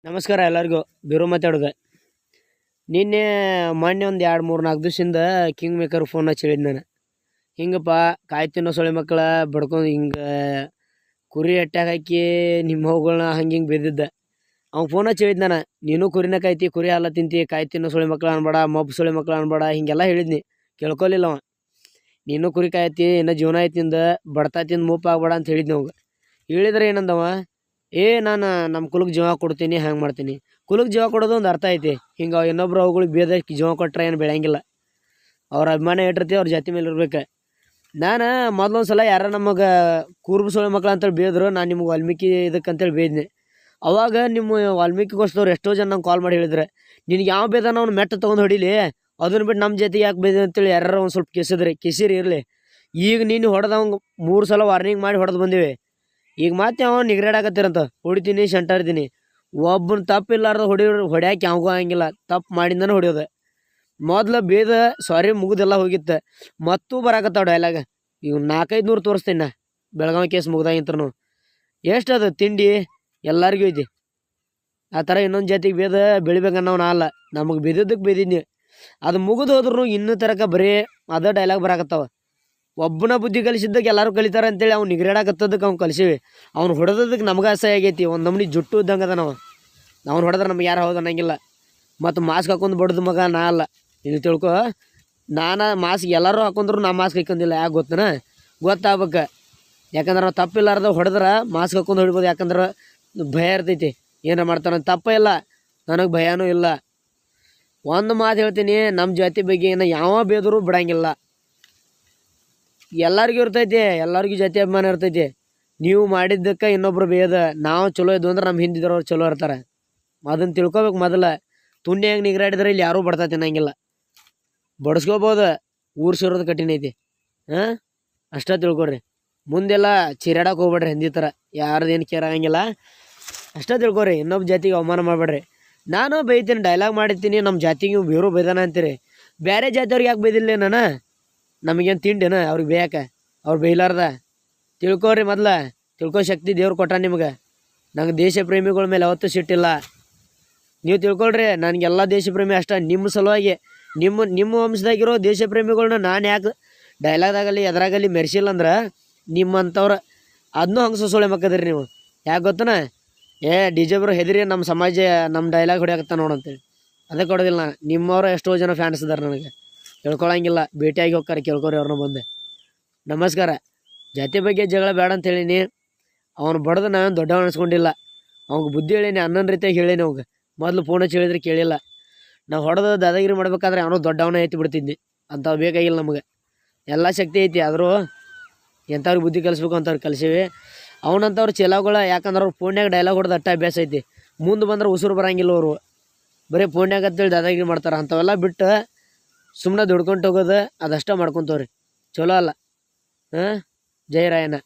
ನಮಸ್ಕಾರ ಎಲ್ಲರಿಗೂ. ಬಿರು ಮಾತಾಡೋದು. ನಿನ್ನೆ ಮೊನ್ನೆ ಒಂದು 2-3-4 ದಿವಸದಿಂದ ಕಿಂಗ್ ಮೇಕರ್ ಫೋನ್ ಹಚ್ಚಿ ಹೇಳಿದ್ ನಾನು, ಹಿಂಗಪ್ಪ ಕಾಯಿ ತಿನ್ನೋ ಸೊಳ್ಳೆ ಮಕ್ಕಳ ಬಡ್ಕೊಂಡು ಹಿಂಗೆ ಕುರಿ ಅಟ್ಯಾಗ ಹಾಕಿ ನಿಮ್ಮ ಹೋಗಳನ್ನ ಹಿಂಗೆ ಬಿದ್ದಿದ್ದ. ಅವ್ನು ಫೋನ್ ಹಚ್ಚಿ ಹೇಳಿದ್ ನಾನು, ನೀನು ಕುರಿನ ಕಾಯ್ತಿ, ಕುರಿ ಹಾಲ ತಿಂತಿ, ಕಾಯಿ ತಿನ್ನೋ ಸೊಳ್ಳೆ ಮಕ್ಕಳು ಅನ್ಬೇಡ, ಮಬ್ಬು ಸೊಳ್ಳೆ ಮಕ್ಕಳು ಅನ್ಬೇಡ, ಹಿಂಗೆಲ್ಲ ಹೇಳಿದ್ನಿ. ಕೇಳ್ಕೊಲಿಲ್ಲ ಅವ. ನೀನು ಕುರಿ ಕಾಯ್ತಿ, ಇನ್ನೂ ಜೀವನ ಐತಿ ನಿಂದ, ಬಡ್ತಾ ತಿಂದು ಮೂಪ್ ಆಗ್ಬೇಡ ಅಂತ ಹೇಳಿದ್ನಿ ಅವಾಗ. ಹೇಳಿದ್ರೆ ಏನಂದವ, ನಾನು ನಮ್ಮ ಕುಲಕ್ಕೆ ಜೀವ ಕೊಡ್ತೀನಿ, ಹಂಗೆ ಮಾಡ್ತೀನಿ. ಕುಲಕ್ಕೆ ಜೀವ ಕೊಡೋದು ಒಂದು ಅರ್ಥ ಐತಿ. ಹಿಂಗೆ ಇನ್ನೊಬ್ರು ಅವುಗಳಿಗೆ ಬೇದ ಜೀವ ಕೊಟ್ರೆ ಏನು ಬೆಳೆಯಂಗಿಲ್ಲ. ಅವ್ರ ಅಭಿಮಾನ ಇಟ್ಟಿರ್ತೀವಿ, ಅವ್ರ ಜಾತಿ ಮೇಲೆ ಇರ್ಬೇಕು. ನಾನು ಮೊದಲೊಂದು ಸಲ ಯಾರ ನಮಗೆ ಕೂರ್ಬು ಸೊಳ್ಳೆ ಮಕ್ಳು ಅಂತೇಳಿ ಬೇದ್ರು, ನಾನು ನಿಮ್ಗೆ ವಾಲ್ಮೀಕಿ ಇದಕ್ಕೆ ಅಂತೇಳಿ ಬೇದ್ನೆ. ಅವಾಗ ನಿಮ್ಮ ವಾಲ್ಮೀಕಿಗೋಸ್ಕರ ಎಷ್ಟೋ ಜನ ನಂಗೆ ಕಾಲ್ ಮಾಡಿ ಹೇಳಿದ್ರೆ, ನಿನಗೆ ಯಾವ ಬೇದನ ಅವ್ನು ಮೆಟ್ಟ ತೊಗೊಂಡು ಹೊಡಿಲಿ, ಅದನ್ನ ಬಿಟ್ಟು ನಮ್ಮ ಜಾತಿಗೆ ಯಾಕೆ ಬೇದ ಅಂತೇಳಿ ಯಾರು ಒಂದು ಸ್ವಲ್ಪ ಕಿಸಿರಿ ಇರಲಿ. ಈಗ ನೀನು ಹೊಡೆದವಂಗೆ 3 ಸಲ ವಾರ್ನಿಂಗ್ ಮಾಡಿ ಹೊಡೆದು ಬಂದಿವಿ. ಈಗ ಮತ್ತೆ ಅವ ನಿಗ್ರಾಡಾಕತ್ತಿರಂತ, ಹೊಡಿತೀನಿ ಶಂಟಾಡ್ತೀನಿ. ಒಬ್ಬನ ತಪ್ಪಿಲ್ಲಾರ್ದ ಹೊಡ್ಯಾಕೆ ಯಾವಾಗೂ ಆಗಂಗಿಲ್ಲ, ತಪ್ಪು ಮಾಡಿಂದನೇ ಹೊಡಿಯೋದು. ಮೊದ್ಲು ಬೇದ ಸಾರಿ ಮುಗಿದೆಲ್ಲ ಹೋಗಿತ್ತು, ಮತ್ತೂ ಬರಾಕತ್ತಾವ ಡೈಲಾಗ. ಈಗ 400-500 ತೋರಿಸ್ತೀನಿ ನಾ, ಬೆಳಗಾವಿ ಕೇಸ್ ಮುಗ್ದಾಗಿಂತ್ರನು. ಎಷ್ಟು ಅದು ತಿಂಡಿ ಎಲ್ಲರಿಗೂ ಐತಿ. ಆ ಥರ ಇನ್ನೊಂದು ಜಾತಿಗೆ ಬೇದ ಬೆಳಿಬೇಕನ್ನೋ ನಾ ಅಲ್ಲ, ನಮಗೆ ಬೇದಿದ್ದಕ್ಕೆ ಬೇದಿದ್ನಿ. ಅದು ಮುಗಿದು ಹೋದ್ರು ಇನ್ನೂ ತರಕ ಬರೀ ಅದೇ ಡೈಲಾಗ್ ಬರಾಕತ್ತಾವ. ಒಬ್ಬನ ಬುದ್ಧಿ ಕಲಿಸಿದ್ದಕ್ಕೆ ಎಲ್ಲರೂ ಕಲಿತಾರೆ ಅಂತೇಳಿ ಅವ್ನು ನಿಗ್ರಾಡಕತ್ತದಕ್ಕೆ ಅವ್ನು ಕಲಿಸಿವಿ. ಅವ್ನು ಹೊಡೆದಕ್ಕೆ ನಮ್ಗೆ ಅಸಹ್ಯ ಆಗೈತಿ. ಒಂದು ನಮ್ನಿ ಜುಟ್ಟು ಇದ್ದಂಗೆ ಅದ ನಾವು. ಅವ್ನು ಹೊಡೆದ್ರೆ ನಮ್ಗೆ ಯಾರು ಹೌದು ಅನ್ನಂಗಿಲ್ಲ. ಮತ್ತು ಮಾಸ್ಕ್ ಹಾಕೊಂಡು ಬಡ್ದು ಮಗ ನಾ ಅಲ್ಲ, ಇಲ್ಲಿ ತಿಳ್ಕೊ. ನಾನು ಮಾಸ್ಕ್ ಎಲ್ಲರೂ ಹಾಕೊಂಡ್ರು ನಾ ಮಾಸ್ಕ್ ಹಾಕೊಂಡಿಲ್ಲ. ಯಾಕೆ ಗೊತ್ತನ, ಗೊತ್ತಾಗ್ಬೇಕು. ಯಾಕಂದ್ರೆ ನಾವು ತಪ್ಪಿಲ್ಲಾರ್ದ ಹೊಡೆದ್ರೆ ಮಾಸ್ಕ್ ಹಾಕೊಂಡು ಹೊಡಿಬೋದು. ಯಾಕಂದ್ರೆ ಭಯ ಇರ್ತೈತಿ, ಏನಾರ ಮಾಡ್ತಾನೆ. ತಪ್ಪ ಇಲ್ಲ, ನನಗೆ ಭಯನೂ ಇಲ್ಲ. ಒಂದು ಮಾತು ಹೇಳ್ತೀನಿ, ನಮ್ಮ ಜಾತಿ ಬಗ್ಗೆ ಏನು ಯಾವ ಬೇದರೂ ಬಿಡಂಗಿಲ್ಲ. ಎಲ್ಲರಿಗೂ ಇರ್ತೈತಿ, ಎಲ್ಲರಿಗೂ ಜಾತಿ ಅಭಿಮಾನ ಇರ್ತೈತಿ. ನೀವು ಮಾಡಿದ್ದಕ್ಕೆ ಇನ್ನೊಬ್ರು ಬೇದ, ನಾವು ಚಲೋ ಇದ್ವು ಅಂದ್ರೆ ನಮ್ಮ ಹಿಂದಿದ್ರವ್ರು ಚಲೋ ಇರ್ತಾರೆ. ಅದನ್ನು ತಿಳ್ಕೊಬೇಕು ಮೊದಲ. ತುಂಡಿ ಹೆಂಗೆ ನಿಗ್ರಾಡಿದ್ರೆ ಇಲ್ಲಿ ಯಾರೂ ಬಡ್ತಾ ತಿನ್ನಂಗಿಲ್ಲ. ಬಡಿಸ್ಕೋಬೋದು, ಊರು ಸೇರೋದು ಕಠಿಣ ಐತಿ. ಅಷ್ಟೇ ತಿಳ್ಕೊಡ್ರಿ. ಮುಂದೆಲ್ಲ ಚಿರಾಡಕ್ಕೆ ಹೋಗ್ಬೇಡ್ರಿ ಹಿಂದಿ ಥರ, ಯಾರ್ದೇನು ಕೇರ್ ಆಗಂಗಿಲ್ಲ. ಅಷ್ಟೇ ತಿಳ್ಕೊರಿ. ಇನ್ನೊಬ್ಬ ಜಾತಿಗೆ ಅವಮಾನ ಮಾಡಬೇಡ್ರಿ. ನಾನು ಬೈತೀನಿ, ಡೈಲಾಗ್ ಮಾಡಿರ್ತೀನಿ, ನಮ್ಮ ಜಾತಿಗೆ ಬೇರು ಬೈದಾನ ಅಂತೀರಿ. ಬೇರೆ ಜಾತಿಯವ್ರಿಗೆ ಯಾಕೆ ಬೈದಿಲ್ಲ ನಾನು? ನಮಗೇನು ತಿಂಡಿನ ಅವ್ರಿಗೆ ಬೇಯಕ? ಅವ್ರು ಬೈಲಾರ್ದ ತಿಳ್ಕೊರಿ. ಮೊದ್ಲ ತಿಳ್ಕೊ ಶಕ್ತಿ ದೇವ್ರು ಕೊಟ್ಟ ನಿಮ್ಗೆ. ನಂಗೆ ದೇಶ ಪ್ರೇಮಿಗಳ ಮೇಲೆ ಯಾವತ್ತೂ ಸಿಟ್ಟಿಲ್ಲ. ನೀವು ತಿಳ್ಕೊಳ್ರಿ, ನನಗೆಲ್ಲ ದೇಶ ಪ್ರೇಮಿ ಅಷ್ಟ. ನಿಮ್ಮ ಸಲುವಾಗಿ ನಿಮ್ಮ ವಂಶದಾಗಿರೋ ದೇಶ ಪ್ರೇಮಿಗಳನ್ನ ನಾನು ಯಾಕೆ ಡೈಲಾಗ್ದಾಗಲಿ ಎದ್ರಾಗಲಿ ಮೆರೆಸಿಲ್ಲ ಅಂದ್ರೆ ನಿಮ್ಮಂಥವ್ರು ಅದನ್ನೂ ಹಂಗೆ ಸೊಸೊಳೆ ಮಕ್ಕದ್ರಿ ನೀವು. ಯಾಕೆ ಗೊತ್ತನ, DJ ಬರೋ ಹೆದರಿ ನಮ್ಮ ಸಮಾಜ ನಮ್ಮ ಡೈಲಾಗ್ ಹೊಡ್ಯಾಕತ್ತ ನೋಡಂತೇಳಿ ಅದಕ್ಕೆ ಕೊಡೋದಿಲ್ಲ. ನಿಮ್ಮವ್ರು ಎಷ್ಟೋ ಜನ ಫ್ಯಾನ್ಸ್ ಇದ್ದಾರೆ ನನಗೆ, ಕೇಳ್ಕೊಳಂಗಿಲ್ಲ. ಭೇಟಿಯಾಗಿ ಹೋಗ್ತಾರೆ, ಕೇಳ್ಕೊರಿ ಅವ್ರನ್ನ ಬಂದೆ. ನಮಸ್ಕಾರ. ಜಾತಿ ಬಗ್ಗೆ ಜಗಳ ಬೇಡ ಅಂತ ಹೇಳೀನಿ. ಅವ್ನು ಬಡ್ದು ನಾವೇನು ದೊಡ್ಡವನು ಅನ್ಸ್ಕೊಂಡಿಲ್ಲ. ಅವ್ನಿಗೆ ಬುದ್ಧಿ ಹೇಳೀನಿ, ಅನ್ನೊಂದು ರೀತಿಯಾಗಿ ಹೇಳೀನಿ. ಅವ್ಗೆ ಮೊದಲು ಫೋನ್ ಹಚ್ಚಿ ಹೇಳಿದ್ರೆ ಕೇಳಿಲ್ಲ. ನಾವು ಹೊಡೆದು ದಾದಾಗಿರಿ ಮಾಡ್ಬೇಕಾದ್ರೆ ಅವನು ದೊಡ್ಡವನೇ ಐತಿ ಬಿಡ್ತಿದ್ನಿ. ಅಂಥವು ಬೇಕಾಗಿಲ್ಲ ನಮಗೆ. ಎಲ್ಲ ಶಕ್ತಿ ಐತಿ, ಆದರೂ ಎಂಥವ್ರಿಗೆ ಬುದ್ಧಿ ಕಲಿಸ್ಬೇಕು ಅಂಥವ್ರು ಕಲಿಸೀವಿ. ಅವನಂಥವ್ರು ಚಲಾಗಳ, ಯಾಕಂದ್ರೆ ಅವ್ರು ಫೋನ್ಯಾಗ ಡೈಲಾಗ್ ಹೊಡೆದು ಅಟ್ಟ ಅಭ್ಯಾಸ ಐತಿ. ಮುಂದೆ ಬಂದ್ರೆ ಉಸಿರು ಬರಂಗಿಲ್ಲ. ಅವರು ಬರೀ ಫೋನ್ಯಾಗ ಅಂತೇಳಿ ದಾದಾಗಿರಿ ಮಾಡ್ತಾರೆ. ಅಂಥವೆಲ್ಲ ಬಿಟ್ಟು ಸುಮ್ಮನೆ ದುಡ್ಕೊಂಡು ಹೋಗೋದು ಅದಷ್ಟೇ ಮಾಡ್ಕೊತವ್ರಿ. ಚಲೋ ಅಲ್ಲ. ಜೈ ರಾಯಣ್ಣ.